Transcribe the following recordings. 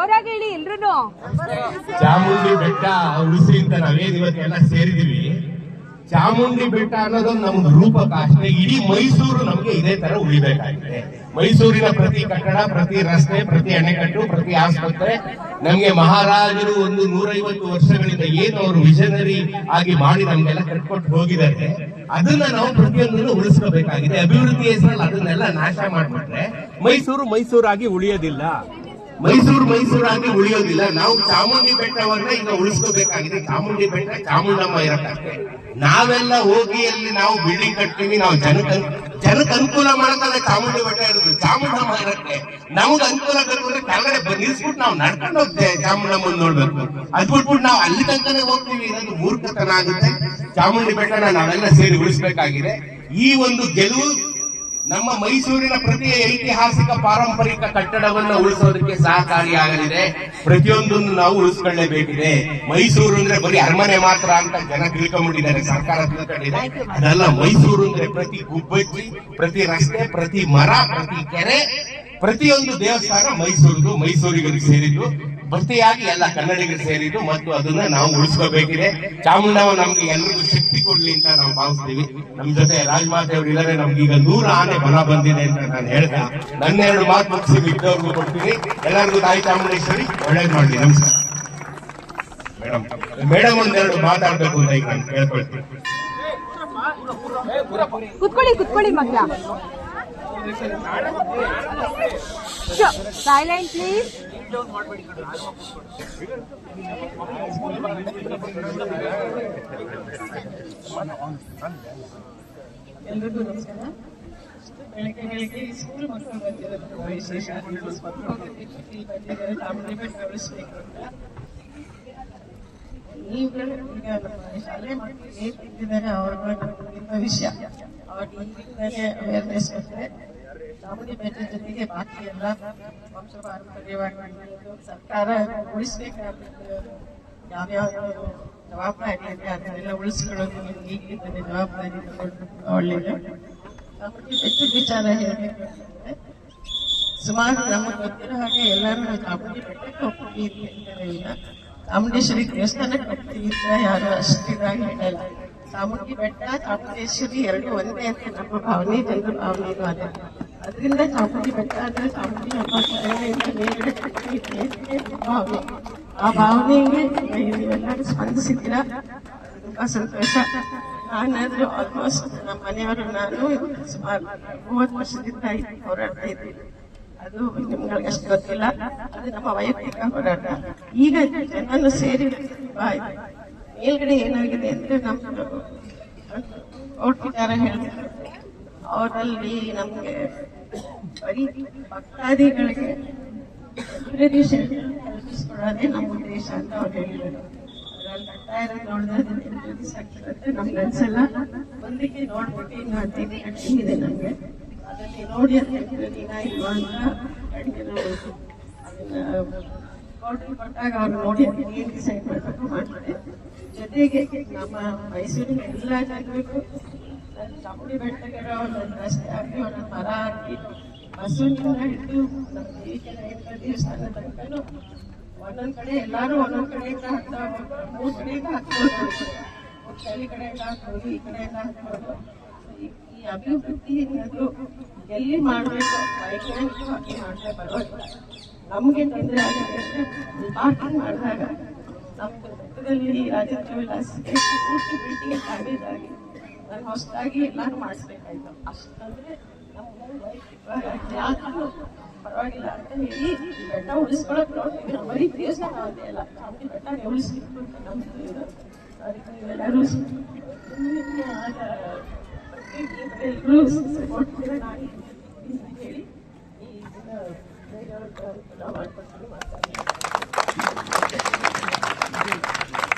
ಜೋರಾಗಿ ಹೇಳಿ ಎಲ್ರು. ಚಾಮುಂಡಿ ಬೆಟ್ಟ ಉಳಿಸಿ ಅಂತ ನಾವೇನ್ ಇವತ್ತೆಲ್ಲ ಸೇರಿದೀವಿ. ಚಾಮುಂಡಿ ಬೆಟ್ಟ ಅನ್ನೋದೊಂದು ನಮ್ಗೆ ರೂಪಕ ಅಷ್ಟೇ. ಇಡೀ ಮೈಸೂರು ನಮ್ಗೆ ಇದೇ ತರ ಉಳಿಬೇಕಾಗಿದೆ. ಮೈಸೂರಿನ ಪ್ರತಿ ಕಟ್ಟಡ, ಪ್ರತಿ ರಸ್ತೆ, ಪ್ರತಿ ಅಣೆಕಟ್ಟು, ಪ್ರತಿ ಆಸ್ಪತ್ರೆ ನಮ್ಗೆ ಮಹಾರಾಜರು ಒಂದು 150 ವರ್ಷಗಳಿಂದ ಏನು ಅವರು ವಿಷನರಿ ಆಗಿ ಮಾಡಿ ನಮ್ಗೆಲ್ಲ ಕಟ್ಕೊಟ್ಟು ಹೋಗಿದ್ದಾರೆ. ಅದನ್ನ ನಾವು ಪ್ರತಿಯೊಂದನ್ನು ಉಳಿಸ್ಕೋಬೇಕಾಗಿದೆ. ಅಭಿವೃದ್ಧಿ ಹೆಸರಲ್ಲಿ ಅದನ್ನೆಲ್ಲ ನಾಶ ಮಾಡ್ಬಿಟ್ರೆ ಮೈಸೂರು ಮೈಸೂರಾಗಿ ಉಳಿಯೋದಿಲ್ಲ. ಮೈಸೂರಾಗಿ ಉಳಿಯೋದಿಲ್ಲ. ನಾವು ಚಾಮುಂಡಿ ಬೆಟ್ಟವನ್ನ ಈಗ ಉಳಿಸ್ಕೋಬೇಕಾಗಿದೆ. ಚಾಮುಂಡಿ ಬೆಟ್ಟ ಚಾಮುಂಡಮ್ಮ ಇರಕ್ಕೆ ನಾವೆಲ್ಲ ಹೋಗಿ ಅಲ್ಲಿ ನಾವು ಬಿಲ್ಡಿಂಗ್ ಕಟ್ತೀವಿ. ನಾವು ಜನಕ್ಕೆ ಅನುಕೂಲ ಮಾಡಕ್ಕಲ್ಲ ಚಾಮುಂಡಿ ಬೆಟ್ಟ ಇರೋದು. ಚಾಮುಂಡಮ್ಮ ಇರಕ್ಕೆ ನಮ್ಗೆ ಅನುಕೂಲ ಬೇಕು ಕೆಳಗಡೆ ನಿಲ್ಸ್ಬಿಟ್ಟು ನಾವು ನಡ್ಕೊಂಡು ಹೋಗ್ತೇವೆ ಚಾಮುಂಡಮ್ಮನ್ ನೋಡ್ಬೇಕು. ಅದ್ ಬಿಟ್ಬಿಟ್ಟು ನಾವು ಅಲ್ಲಿ ತನಕನೇ ಹೋಗ್ತೀವಿ. ಇದೊಂದು ಮೂರ್ಖತನ ಆಗುತ್ತೆ. ಚಾಮುಂಡಿ ಬೆಟ್ಟನ ನಾವೆಲ್ಲ ಸೇರಿ ಉಳಿಸ್ಬೇಕಾಗಿದೆ. ಈ ಒಂದು ಗೆಲುವು ನಮ್ಮ ಮೈಸೂರಿನ ಪ್ರತಿ ಐತಿಹಾಸಿಕ ಪಾರಂಪರಿಕ ಕಟ್ಟಡವನ್ನು ಉಳಿಸೋದಕ್ಕೆ ಸಹಕಾರಿಯಾಗಲಿದೆ. ಪ್ರತಿಯೊಂದನ್ನು ನಾವು ಉಳಿಸ್ಕೊಳ್ಳೇಬೇಕಿದೆ. ಮೈಸೂರು ಅಂದ್ರೆ ಬರೀ ಅರಮನೆ ಮಾತ್ರ ಅಂತ ಜನ ತಿಳ್ಕೊಂಡ್ಬಿಟ್ಟಿದ್ದಾರೆ, ಸರ್ಕಾರ ತಿಳ್ಕೊಂಡಿದೆ. ಅದೆಲ್ಲ ಮೈಸೂರು ಅಂದ್ರೆ ಪ್ರತಿ ಗುಬ್ಬಚ್ಚಿ, ಪ್ರತಿ ರಸ್ತೆ, ಪ್ರತಿ ಮರ, ಪ್ರತಿ ಕೆರೆ, ಪ್ರತಿಯೊಂದು ದೇವಸ್ಥಾನ ಮೈಸೂರಿಗರಿಗೆ ಸೇರಿದ್ದು. ಭರ್ತಿಯಾಗಿ ಎಲ್ಲ ಕನ್ನಡಿಗರು ಸೇರಿದ್ದು ಮತ್ತು ಅದನ್ನ ನಾವು ಉಳಿಸ್ಕೋಬೇಕಿದೆ. ಚಾಮುಂಡಮ್ಮ ನಮ್ಗೆ ಎಲ್ರಿಗೂ ಶಕ್ತಿ ಕೊಡ್ಲಿ ಅಂತ ನಾವು ಭಾವಿಸ್ತೀವಿ. ನಮ್ ಜೊತೆ ರಾಜಮಾತೆ ಅವರು ಇಲ್ಲರೆ ನಮ್ಗೆ ಈಗ 100 ಆನೆ ಬಲ ಬಂದಿದೆ ಅಂತ ನಾನು ಹೇಳ್ದೆ. ನನ್ನ 2 ಮಾತು ಮುಗಿಸಿ ಇದ್ದವ್ರಿಗೂ ಕೊಡ್ತೀನಿ. ಎಲ್ಲರಿಗೂ ತಾಯಿ ಚಾಮುಂಡೇಶ್ವರಿ ಒಳ್ಳೇದ್ ಮಾಡ್ಲಿ. ನಮಸ್ಕಾರ ಮೇಡಮ್ ಒಂದೆರಡು ಮಾತಾಡ್ಬೇಕು ಅಂತ ಈಗ ನಾನು ಕೇಳ್ಕೊಳ್ತೀನಿ. ಕುತ್ಕೊಳ್ಳಿ ಮಕ್ಕಳ. Silent please. ಎಲ್ರಿಗೂ ನಮಸ್ಕಾರ. ಬೆಳಗ್ಗೆ ಸ್ಕೂಲ್ ಮಕ್ಕಳು ಬಂದಿದ್ದಾರೆ. ವಿಶೇಷ ಬಂದಿದ್ದಾರೆ ಚಾಮುಂಡಿ ಬೆಟ್ಟ ಉಳಿಸ್ಬೇಕು ಅಂತ. ನೀವುಗಳು ಈಗ ನಮ್ಮ ಶಾಲೆ ಮಕ್ಕಳು ಏನ್ ತಿಂದಿದ್ದಾರೆ ಅವ್ರ ಭವಿಷ್ಯ ಅವ್ರಿಗೆ ಈಗಿಂದಾನೇ ಅವೇರ್ನೆಸ್ ಕೊಟ್ಟರೆ ಚಾಮುಂಡಿ ಬೆಟ್ಟದ ಜೊತೆಗೆ ಬಾಕಿ ಎಲ್ಲ ವಂಶ ಪಾರಂಪರ್ಯವಾಗಿ ಸರ್ಕಾರ ಉಳಿಸ್ಬೇಕಾದ ಯಾವ್ಯಾವ ಜವಾಬ್ದಾರಿ ಇದೆ ಅದನ್ನೆಲ್ಲ ಉಳಿಸ್ಕೊಳ್ಳೋದು ಈಗಿಂದಲೇ ಜವಾಬ್ದಾರಿ ತಗೊಂಡು ಒಳ್ಳೇದು. ಚಾಮುಂಡಿ ಬೆಟ್ಟದ ವಿಚಾರ ಹೇಳ್ಬೇಕಂತಂದ್ರೆ ಸುಮಾರು ನಮಗೆ ಗೊತ್ತಿರೋ ಹಾಗೆ ಎಲ್ಲರೂ ಚಾಮುಂಡಿ ಬೆಟ್ಟಕ್ಕೆ ಹೋಗ್ತೀವಿ ಅಂತಾರೆ. ಈಗ ಚಾಮುಂಡೇಶ್ವರಿ ದೇವಸ್ಥಾನಕ್ಕೆ ಹೋಗ್ತೀವಿ ಅಂತ ಯಾರು ಅಷ್ಟಿದಾಗಿ ಹೇಳಲ್ಲ. ಚಾಮುಂಡಿ ಬೆಟ್ಟ ಚಾಮುಂಡೇಶ್ವರಿ ಎರಡು ಒಂದೇ ಅಂತ ನಮ್ಮ ಭಾವನೆ, ಜನರ ಭಾವನೆಗೂ ಅದೇ. ಅದರಿಂದ ಚಾಮುಂಡಿ ಬೆಟ್ಟ ಅಂದ್ರೆ ಚಾಮುಂಡಿ ಹಬ್ಬ ಮೇಲ್ಗಡೆ ಭಾವನೆ. ಆ ಭಾವನೆಗೆ ನೀವೆಲ್ಲರೂ ಸ್ಪಂದಿಸಿದ್ದೀರಾ, ತುಂಬಾ ಸಂತೋಷ. ನಾನಾದ್ರೂ ಆಲ್ಮೋಸ್ಟ್ ನಮ್ಮ ಮನೆಯವರು ನಾನು ಸುಮಾರು 30 ವರ್ಷದಿಂದ ಹೋರಾಡ್ತಾ ಇದ್ದೀನಿ. ಅದು ನಿಮ್ಗಳಿಗೆ ಅಷ್ಟು ಗೊತ್ತಿಲ್ಲ, ಅದು ನಮ್ಮ ವೈಯಕ್ತಿಕ ಹೋರಾಟ. ಈಗ ಜನನ್ನು ಸೇರಿ ಮೇಲ್ಗಡೆ ಏನಾಗಿದೆ ಅಂದ್ರೆ ನಮ್ಮ ಕೋರ್ಟ್ ವಿಚಾರ ಹೇಳ್ತಾರೆ. ಅವರಲ್ಲಿ ನಮ್ಗೆ ಬರೀ ಭಕ್ತಾದಿಗಳಿಗೆ ಕಲ್ಪಿಸ್ಕೊಳ್ಳೋದೇ ನಮ್ಮ ಉದ್ದೇಶ ಅಂತ ಅವ್ರು ಹೇಳಿದರು. ಅದ್ರಲ್ಲಿ ಕಟ್ತಾ ಇರೋದು ನೋಡಿದ್ರೆ ನಮ್ಗೆ ಅನ್ಸಲ್ಲ. ಒಂದಕ್ಕೆ ನೋಡ್ಬಿಟ್ಟು ಇನ್ನು 15 ಗಂಟೆ ಇದೆ ನಮ್ಗೆ. ಅದರಲ್ಲಿ ನೋಡಿ ದಿನ ಇಲ್ವಾ ಅಂತ ಕೋರ್ಟ್ ಕೊಟ್ಟಾಗ ಅವ್ರು ನೋಡಿ ಏನ್ ಡಿಸೈಡ್ ಮಾಡಬೇಕು ಮಾಡ್ತಾರೆ. ಜೊತೆಗೆ ನಮ್ಮ ಮೈಸೂರಿನ ಎಲ್ಲ ಜನರಿಗೂ ಚಾಮುಂಡಿ ಬೆಟ್ಟಗಿರೋ ಒಂದೊಂದು ರಸ್ತೆ ಹಾಕಿ ಒಂದೊಂದು ಮರ ಹಾಕಿ ಬಸವನಿಂದ ಹಿಡಿದು ನಮ್ಮ ದೇವಸ್ಥಾನ ತನಕನು ಒಂದೊಂದ್ ಕಡೆ ಎಲ್ಲಾರು ಒಂದೊಂದ್ ಕಡೆಯಿಂದ ಹಾಕ್ತಾ 3 ಕಡೆಯಿಂದ ಹಾಕ್ಬೋದು. ಚಳಿ ಕಡೆಯಿಂದ ಹಾಕ್ಬೋದು, ಈ ಕಡೆಯಿಂದ ಹಾಕ್ಬೋದು. ಈ ಅಭಿವೃದ್ಧಿ ಅನ್ನೋದು ಎಲ್ಲಿ ಮಾಡಬೇಕು ವೈಜ್ಞಾನಿಕವಾಗಿ ಮಾಡಿದ್ರೆ ಬರೋದಿಲ್ಲ. ನಮ್ಗೆ ತೊಂದರೆ ಆಗುತ್ತೆ. ಪಾರ್ಕಿಂಗ್ ಮಾಡಿದಾಗ ನಮ್ಮ ಬೆಟ್ಟದಲ್ಲಿ ರಾಜೇಂದ್ರ ವಿಲಾಸ್ಗೆ ಪೂರ್ತಿ ಬಿಲ್ಡಿಂಗ್ ಡ್ಯಾಮೇಜ್ ಆಗಿ ನಾನು ಹೊಸದಾಗಿ ಎಲ್ಲಾನು ಮಾಡಿಸ್ಬೇಕಾಯ್ತು. ಅಷ್ಟಂದ್ರೆ ಯಾರು ಪರವಾಗಿಲ್ಲ ಅಂತ ಹೇಳಿ ಬೆಟ್ಟ ಉಳಿಸ್ಕೊಳಕ್ ನೋಡ್ತೀವಿ. ನಾವು ಬರೀ ದೇವಸ್ಥಾನ ಒಂದೇ ಅಲ್ಲ, ಚಾಮುಂಡಿ ಬೆಟ್ಟ ಉಳಿಸ್ಬೇಕು ಅಂತ ನಂಬ್ತೀವಿ. ಅದಕ್ಕೆ ನೀವೆಲ್ಲರೂ ಎಲ್ಲರೂ ಸಪೋರ್ಟ್ ಕೂಡ ನಾನು ಹೇಳಿ ಈ ಮಾಡ್ಕೊಂಡು ಮಾತಾಡ್ತೀನಿ.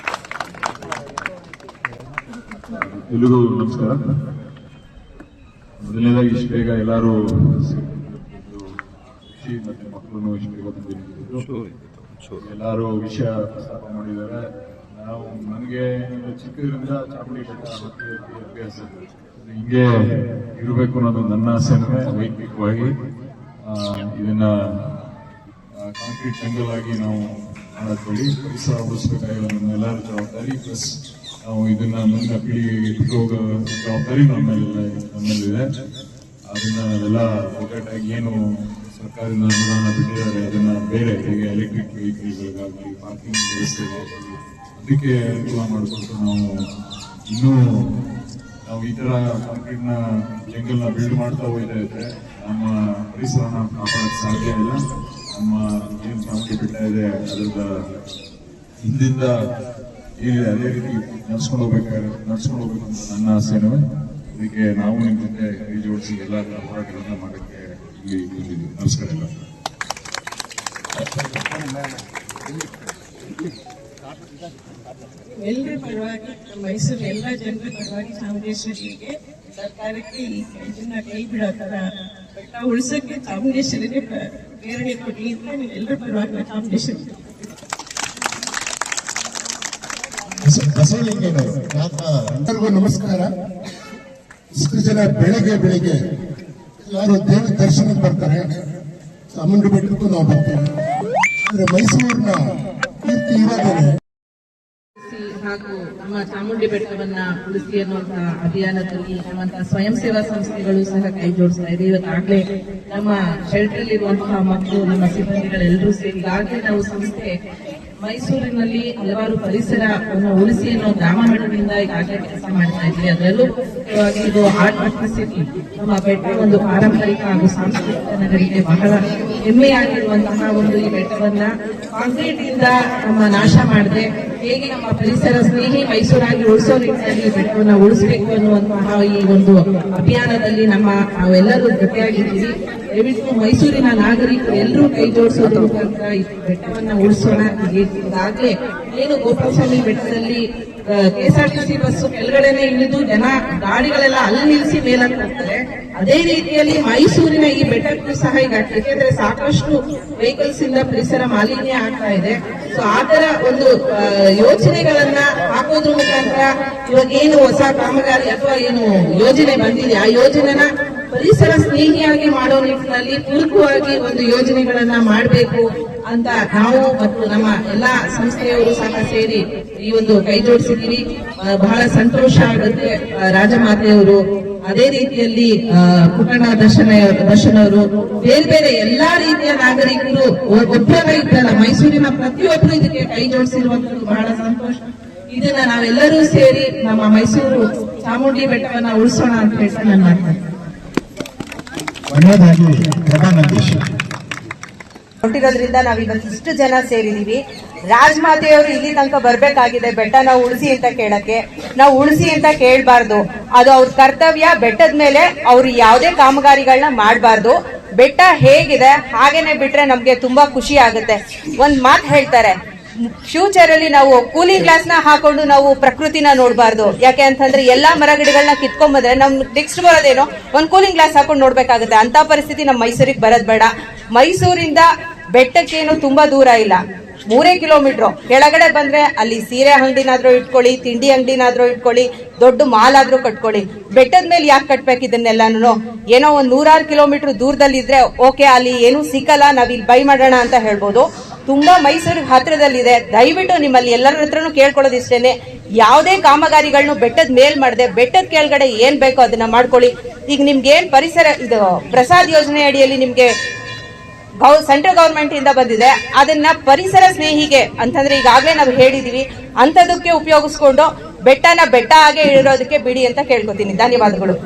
ಎಲ್ರಿಗೂ ನಮಸ್ಕಾರ. ಮೊದಲನೇದಾಗಿ ಇಷ್ಟು ಬೇಗ ಎಲ್ಲರೂ ಖುಷಿ ಮತ್ತೆ ಮಕ್ಕಳು ಇಷ್ಟು ಬೇಗ ಬಂದಿದ್ದು ಎಲ್ಲರೂ ವಿಷಯ ಪ್ರಸ್ತಾಪ ಮಾಡಿದ್ದಾರೆ. ನನಗೆ ಚಿಕ್ಕದ್ರಿಂದ ಚಾಮುಂಡಿ ಬೆಟ್ಟ ಅಭ್ಯಾಸ ಹಿಂಗೆ ಇರಬೇಕು ಅನ್ನೋದು ನನ್ನ ಆಸೆ. ವೈಯಕ್ತಿಕವಾಗಿ ಇದನ್ನ ಕಾಂಕ್ರೀಟ್ ಜಂಗಲ್ ಆಗಿ ನಾವು ಮಾಡೋದ್ಬೇಡಿ. ಪರಿಸರ ಉಳಿಸ್ಬೇಕಾಗಿರೋ ನಮ್ಮೆಲ್ಲರ ಜವಾಬ್ದಾರಿ, ಪ್ಲಸ್ ನಾವು ಇದನ್ನ ಮುಂದಿನ ಪೀಳಿಗೆಗೆ ಬಿಟ್ಟು ಹೋಗೋ ಜವಾಬ್ದಾರಿ ನಮ್ಮಲ್ಲಿದೆ. ಅದನ್ನ ನಾವೆಲ್ಲ ಒಗ್ಗಟ್ಟಾಗಿ ಏನು ಸರ್ಕಾರದಿಂದ ಅನುದಾನ ಬಿಟ್ಟಿದ್ದಾರೆ ಅದನ್ನ ಬೇರೆ ಹೇಗೆ ಎಲೆಕ್ಟ್ರಿಕ್ ವೆಹಿಕಲ್ಗಳಿಗಾಗಲಿ ಪಾರ್ಕಿಂಗ್ ವ್ಯವಸ್ಥೆಗಾಗಲಿ ಅದಕ್ಕೆ ಅನುಕೂಲ ಮಾಡಿಕೊಟ್ಟು ನಾವು ಈ ತರ ಕಾಂಕ್ರೀಟ್ನ ಜಂಗಲ್ನ ಬಿಲ್ಡ್ ಮಾಡ್ತಾ ಹೋಗ್ತಾ ಇದ್ರೆ ನಮ್ಮ ಪರಿಸರನ ಕಾಪಾಡೋಕ್ಕೆ ಸಾಧ್ಯ ಇಲ್ಲ. ನಮ್ಮ ಏನು ಚಾಮುಂಡಿ ಬೆಟ್ಟ ಇದೆ ಅದರ ಹಿಂದಿಂದ ಅದೇ ರೀತಿ ನಡ್ಸ್ಕೊಂಡು ಹೋಗ್ಬೇಕು ಅಂತ ನನ್ನ ಆಸೆನೂ. ಅದಕ್ಕೆ ನಾವು ನಿಮ್ಮ ಜೊತೆ ಕೈ ಜೋಡಿಸಿ ಎಲ್ಲ ಹೋರಾಟಗಳನ್ನ ಮಾಡೋಕ್ಕೆ ಇಲ್ಲಿ ಬಂದಿದ್ದೀವಿ. ನಮಸ್ಕಾರ ಎಲ್ಲ. ಎಲ್ಲರ ಪರವಾಗಿ ಮೈಸೂರು ಎಲ್ಲ ಜನರ ಪರವಾಗಿ ಚಾಮುಂಡೇಶ್ವರಿಗೆ ಸರ್ಕಾರಕ್ಕೆ ಇದನ್ನ ಕೈ ಬಿಡೋ ತರ ಬೆಟ್ಟ ಉಳಿಸೋಕೆ ಚಾಮುಂಡೇಶ್ವರಿಗೆ ಪ್ರೇರಣೆ ಕೊಡಿ ಅಂತ ನೀವು ಎಲ್ಲರ ಪರವಾಗಿ ಚಾಮುಂಡೇಶ್ವರಿ ಎಲ್ಲರಿಗೂ ನಮಸ್ಕಾರ. ಇಷ್ಟು ಜನ ಬೆಳಿಗ್ಗೆ ಯಾರು ದೇವ ದರ್ಶನಕ್ಕೆ ಬರ್ತಾರೆ, ಚಾಮುಂಡಿ ಬೆಟ್ಟಕ್ಕೂ ನಾವು ಬರ್ತೀವಿ. ಆದ್ರೆ ಮೈಸೂರಿನ ಕೀರ್ತಿ ಇರೋದೇನೆ ಹಾಗೂ ನಮ್ಮ ಚಾಮುಂಡಿ ಬೆಟ್ಟವನ್ನ ಉಳಿಸಿ ಅನ್ನುವಂತಹ ಅಭಿಯಾನದಲ್ಲಿ ನಮ್ಮಂತಹ ಸ್ವಯಂ ಸೇವಾ ಸಂಸ್ಥೆಗಳು ಸಹ ಕೈ ಜೋಡಿಸ್ತಾ ಇದೆ. ಇವತ್ತಾಗಲೇ ನಮ್ಮ ಶೆಲ್ಟರ್ ಇರುವಂತಹ ಮಕ್ಕಳು, ನಮ್ಮ ಸಿಬ್ಬಂದಿಗಳೆಲ್ಲರೂ ಸೇರಿ ಈಗಾಗಲೇ ನಾವು ಸಂಸ್ಥೆ ಮೈಸೂರಿನಲ್ಲಿ ಹಲವಾರು ಪರಿಸರವನ್ನು ಉಳಿಸಿ ಅನ್ನೋ ಗ್ರಾಮ ಮಟ್ಟದಿಂದ ಈಗಾಗಲೇ ಕೆಲಸ ಮಾಡ್ತಾ ಇದ್ವಿ. ಅದರಲ್ಲೂ ಮುಖ್ಯವಾಗಿ ಇದು ಆರ್ಟ್ ಸಿಟಿ, ನಮ್ಮ ಬೆಟ್ಟ ಒಂದು ಪಾರಂಪರಿಕ ಹಾಗೂ ಸಾಂಸ್ಕೃತಿಕ ನಗರಿಗೆ ಬಹಳ ಹೆಮ್ಮೆಯಾಗಿರುವಂತಹ ಒಂದು ಈ ಬೆಟ್ಟವನ್ನ ಕಾಂಕ್ರೀಟ್ ಇಂದ ನಮ್ಮ ನಾಶ ಮಾಡದೆ ಹೇಗೆ ನಮ್ಮ ಪರಿಸರ ಸ್ನೇಹಿ ಮೈಸೂರಾಗಿ ಉಳಿಸೋ ನಿಟ್ಟಿನಲ್ಲಿ ಈ ಬೆಟ್ಟವನ್ನು ಉಳಿಸಬೇಕು ಅನ್ನುವಂತಹ ಈ ಒಂದು ಅಭಿಯಾನದಲ್ಲಿ ನಾವೆಲ್ಲರೂ ಜೊತೆಯಾಗಿದ್ದೀವಿ. ದಯವಿಟ್ಟು ಮೈಸೂರಿನ ನಾಗರಿಕರು ಎಲ್ಲರೂ ಕೈ ಜೋಡಿಸೋದ್ರ ಮುಖಾಂತರ ಈ ಬೆಟ್ಟವನ್ನ ಉಳಿಸೋಣ. ಈಗಾಗಲೇ ಏನು ಗೋಪಾಲಸ್ವಾಮಿ ಬೆಟ್ಟದಲ್ಲಿ ಕೆಎಸ್ಆರ್ಟಿಸಿ ಬಸ್ ಕೆಳಗಡೆನೆ ಇಳಿದು ಜನ ಗಾಡಿಗಳೆಲ್ಲ ಅಲ್ಲಿ ನಿಲ್ಲಿಸಿ ಮೇಲಕ್ಕೆ ಹೋಗ್ತಾರೆ. ಅದೇ ರೀತಿಯಲ್ಲಿ ಮೈಸೂರಿನ ಈ ಬೆಟ್ಟಕ್ಕೂ ಸಹ ಈಗ ಯಾಕೆಂದ್ರೆ ಸಾಕಷ್ಟು ವೆಹಿಕಲ್ಸ್ ಇಂದ ಪರಿಸರ ಮಾಲಿನ್ಯ ಆಗ್ತಾ ಇದೆ. ಸೊ ಆ ತರ ಒಂದು ಯೋಜನೆಗಳನ್ನ ಹಾಕೋದ್ರ ಮುಖಾಂತರ ಇವಾಗ ಏನು ಹೊಸ ಕಾಮಗಾರಿ ಅಥವಾ ಏನು ಯೋಜನೆ ಬಂದಿದೆ ಆ ಯೋಜನೆನ ಪರಿಸರ ಸ್ನೇಹಿಯಾಗಿ ಮಾಡೋ ನಿಟ್ಟಿನಲ್ಲಿ ಪೂರಕವಾಗಿ ಒಂದು ಯೋಜನೆಗಳನ್ನ ಮಾಡಬೇಕು ಅಂತ ನಾವು ಮತ್ತು ನಮ್ಮ ಎಲ್ಲಾ ಸಂಸ್ಥೆಯವರು ಸಹ ಸೇರಿ ಈ ಒಂದು ಕೈ ಜೋಡಿಸಿದ್ದೀವಿ. ಬಹಳ ಸಂತೋಷ ಆಗುತ್ತೆ. ರಾಜಮಾತೆಯವರು, ಅದೇ ರೀತಿಯಲ್ಲಿ ಪುಟ್ಟಣ ದರ್ಶನ್ ಅವರು, ಬೇರೆ ಬೇರೆ ಎಲ್ಲಾ ರೀತಿಯ ನಾಗರಿಕರು ಒಬ್ಬರ ಇದ್ದಲ್ಲ, ಮೈಸೂರಿನ ಪ್ರತಿಯೊಬ್ಬರು ಇದಕ್ಕೆ ಕೈ ಜೋಡಿಸಿರುವಂತದ್ದು ಬಹಳ ಸಂತೋಷ. ಇದನ್ನ ನಾವೆಲ್ಲರೂ ಸೇರಿ ನಮ್ಮ ಮೈಸೂರು ಚಾಮುಂಡಿ ಬೆಟ್ಟವನ್ನ ಉಳಿಸೋಣ ಅಂತ ಹೇಳ್ತಾ ನಾನು ಮಾಡ್ತೇನೆ. ಹೊಂಟಿರೋದ್ರಿಂದ ನಾವಿವತ್ತು ಇಷ್ಟು ಜನ ಸೇರಿದೀವಿ. ರಾಜಮಾತೆಯವರು ಇಲ್ಲಿ ತನಕ ಬರ್ಬೇಕಾಗಿದೆ ಬೆಟ್ಟ ನಾವು ಉಳಿಸಿ ಅಂತ ಕೇಳಕ್ಕೆ. ನಾವು ಉಳಿಸಿ ಅಂತ ಕೇಳಬಾರ್ದು, ಅದು ಅವ್ರ ಕರ್ತವ್ಯ. ಬೆಟ್ಟದ ಮೇಲೆ ಅವ್ರು ಯಾವುದೇ ಕಾಮಗಾರಿಗಳನ್ನ ಮಾಡಬಾರ್ದು. ಬೆಟ್ಟ ಹೇಗಿದೆ ಹಾಗೇನೆ ಬಿಟ್ರೆ ನಮ್ಗೆ ತುಂಬಾ ಖುಷಿ ಆಗುತ್ತೆ. ಒಂದ್ ಮಾತು ಹೇಳ್ತಾರೆ, ಫ್ಯೂಚರ್ ಅಲ್ಲಿ ನಾವು ಕೂಲಿಂಗ್ ಗ್ಲಾಸ್ ನ ಹಾಕೊಂಡು ನಾವು ಪ್ರಕೃತಿನ ನೋಡಬಾರ್ದು. ಯಾಕೆ ಅಂತಂದ್ರೆ ಎಲ್ಲಾ ಮರಗಿಡಗಳನ್ನ ಕಿತ್ಕೊಂಡ್ಬಂದ್ರೆ ನಮ್ ನೆಕ್ಸ್ಟ್ ಬರೋದೇನೋ ಒಂದ್ ಕೂಲಿಂಗ್ ಗ್ಲಾಸ್ ಹಾಕೊಂಡು ನೋಡ್ಬೇಕಾಗುತ್ತೆ. ಅಂತ ಪರಿಸ್ಥಿತಿ ನಮ್ ಮೈಸೂರಿಗೆ ಬರೋದ್ ಬೇಡ. ಮೈಸೂರಿಂದ ಬೆಟ್ಟಕ್ಕೇನು ತುಂಬಾ ದೂರ ಇಲ್ಲ, 3 ಕಿಲೋಮೀಟರ್. ಕೆಳಗಡೆ ಬಂದ್ರೆ ಅಲ್ಲಿ ಸೀರೆ ಅಂಗಡಿನಾದ್ರೂ ಇಟ್ಕೊಳ್ಳಿ, ತಿಂಡಿ ಅಂಗಡಿನಾದ್ರೂ ಇಟ್ಕೊಳ್ಳಿ, ದೊಡ್ಡ ಮಾಲ್ ಆದ್ರೂ ಕಟ್ಕೊಳ್ಳಿ. ಬೆಟ್ಟದ ಮೇಲೆ ಯಾಕೆ ಕಟ್ಬೇಕು ಇದನ್ನೆಲ್ಲಾನು? ಏನೋ ಒಂದ್ 100 ಕಿಲೋಮೀಟರ್ ದೂರದಲ್ಲಿ ಇದ್ರೆ ಓಕೆ, ಅಲ್ಲಿ ಏನು ಸಿಕ್ಕಲ್ಲ, ನಾವ್ ಇಲ್ಲಿ ಬೈ ಮಾಡೋಣ ಅಂತ ಹೇಳ್ಬೋದು. ತುಂಬಾ ಮೈಸೂರಿಗೆ ಹತ್ರದಲ್ಲಿದೆ. ದಯವಿಟ್ಟು ನಿಮ್ಮಲ್ಲಿ ಎಲ್ಲರ ಹತ್ರನೂ ಕೇಳ್ಕೊಳ್ಳೋದು ಇಷ್ಟೇನೆ, ಯಾವುದೇ ಕಾಮಗಾರಿಗಳನ್ನು ಬೆಟ್ಟದ ಮೇಲ್ ಮಾಡದೆ ಬೆಟ್ಟದ ಕೆಳಗಡೆ ಏನ್ ಬೇಕೋ ಅದನ್ನ ಮಾಡ್ಕೊಳ್ಳಿ. ಈಗ ನಿಮ್ಗೆ ಏನ್ ಪರಿಸರ ಇದು ಪ್ರಸಾದ್ ಯೋಜನೆ ಅಡಿಯಲ್ಲಿ ನಿಮ್ಗೆ ಸೆಂಟ್ರಲ್ ಗವರ್ಮೆಂಟ್ ಇಂದ ಬಂದಿದೆ, ಅದನ್ನ ಪರಿಸರ ಸ್ನೇಹಿಗೆ ಅಂತಂದ್ರೆ ಈಗಾಗಲೇ ನಾವು ಹೇಳಿದೀವಿ, ಅಂತದಕ್ಕೆ ಉಪಯೋಗಿಸ್ಕೊಂಡು ಬೆಟ್ಟನ ಬೆಟ್ಟ ಹಾಗೆ ಇರೋದಕ್ಕೆ ಬಿಡಿ ಅಂತ ಕೇಳ್ಕೊತೀನಿ. ಧನ್ಯವಾದಗಳು.